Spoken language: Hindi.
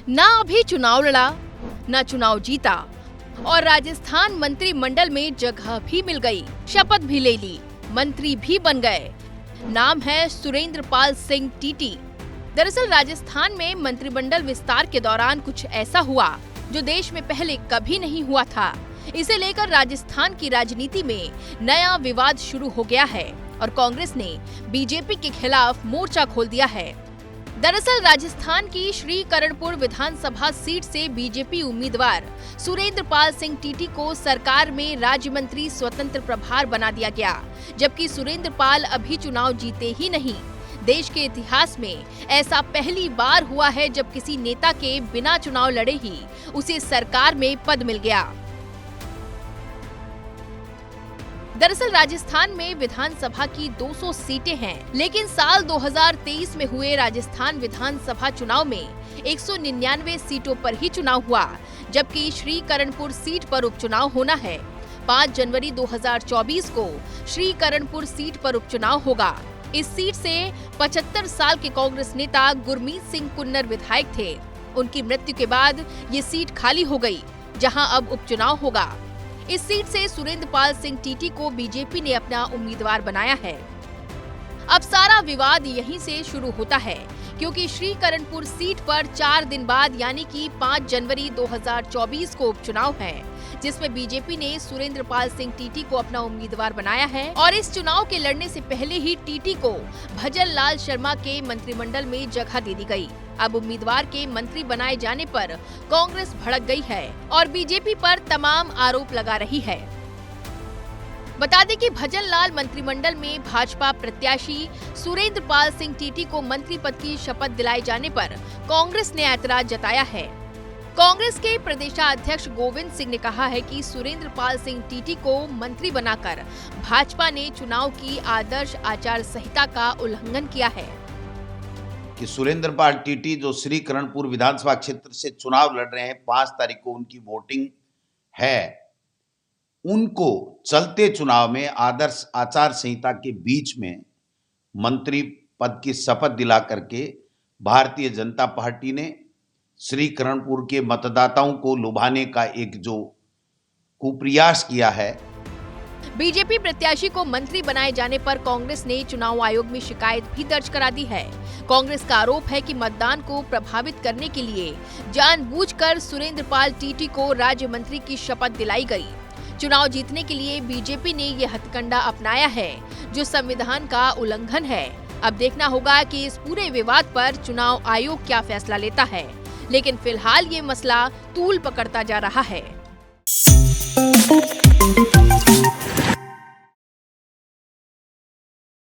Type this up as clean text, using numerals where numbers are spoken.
ना अभी चुनाव लड़ा, ना चुनाव जीता और राजस्थान मंत्रिमंडल में जगह भी मिल गई, शपथ भी ले ली, मंत्री भी बन गए। नाम है सुरेंद्र पाल सिंह टीटी। दरअसल राजस्थान में मंत्रिमंडल विस्तार के दौरान कुछ ऐसा हुआ जो देश में पहले कभी नहीं हुआ था। इसे लेकर राजस्थान की राजनीति में नया विवाद शुरू हो गया है और कांग्रेस ने बीजेपी के खिलाफ मोर्चा खोल दिया है। दरअसल राजस्थान की श्रीकरणपुर विधानसभा सीट से बीजेपी उम्मीदवार सुरेंद्र पाल सिंह टीटी को सरकार में राज्य मंत्री स्वतंत्र प्रभार बना दिया गया, जबकि सुरेंद्र पाल अभी चुनाव जीते ही नहीं। देश के इतिहास में ऐसा पहली बार हुआ है जब किसी नेता के बिना चुनाव लड़े ही उसे सरकार में पद मिल गया। दरअसल राजस्थान में विधानसभा की 200 सीटें हैं, लेकिन साल 2023 में हुए राजस्थान विधानसभा चुनाव में 199 सीटों पर ही चुनाव हुआ, जबकि श्रीकरणपुर सीट पर उपचुनाव होना है। 5 जनवरी 2024 को श्रीकरणपुर सीट पर उपचुनाव होगा। इस सीट से 75 साल के कांग्रेस नेता गुरमीत सिंह कुन्नर विधायक थे। उनकी मृत्यु के बाद ये सीट खाली हो गई, जहां अब उपचुनाव होगा। इस सीट से सुरेंद्र पाल सिंह टीटी को बीजेपी ने अपना उम्मीदवार बनाया है। अब सारा विवाद यहीं से शुरू होता है, क्योंकि श्रीकरणपुर सीट पर 4 दिन बाद यानी कि 5 जनवरी 2024 को उपचुनाव है, जिसमें बीजेपी ने सुरेंद्र पाल सिंह टीटी को अपना उम्मीदवार बनाया है। और इस चुनाव के लड़ने से पहले ही टीटी को भजन लाल शर्मा के मंत्रिमंडल में जगह दे दी गई। अब उम्मीदवार के मंत्री बनाए जाने पर कांग्रेस भड़क गई है और बीजेपी पर तमाम आरोप लगा रही है। बता दें कि भजन लाल मंत्रिमंडल में भाजपा प्रत्याशी सुरेंद्र पाल सिंह टीटी को मंत्री पद की शपथ दिलाए जाने पर कांग्रेस ने ऐतराज जताया है। कांग्रेस के प्रदेशाध्यक्ष गोविंद सिंह ने कहा है कि सुरेंद्र पाल सिंह टीटी को मंत्री बनाकर भाजपा ने चुनाव की आदर्श आचार संहिता का उल्लंघन किया है। कि सुरेंद्र पाल टीटी जो श्रीकरणपुर विधानसभा क्षेत्र से चुनाव लड़ रहे हैं, 5 तारीख को उनकी वोटिंग है, उनको चलते चुनाव में आदर्श आचार संहिता के बीच में मंत्री पद की शपथ दिला करके भारतीय जनता पार्टी ने श्रीकरणपुर के मतदाताओं को लुभाने का एक जो कुप्रयास किया है। बीजेपी प्रत्याशी को मंत्री बनाए जाने पर कांग्रेस ने चुनाव आयोग में शिकायत भी दर्ज करा दी है। कांग्रेस का आरोप है कि मतदान को प्रभावित करने के लिए जानबूझकर सुरेंद्र पाल टीटी को राज्य मंत्री की शपथ दिलाई गई। चुनाव जीतने के लिए बीजेपी ने ये हथकंडा अपनाया है, जो संविधान का उल्लंघन है। अब देखना होगा कि इस पूरे विवाद पर चुनाव आयोग क्या फैसला लेता है, लेकिन फिलहाल ये मसला तूल पकड़ता जा रहा है।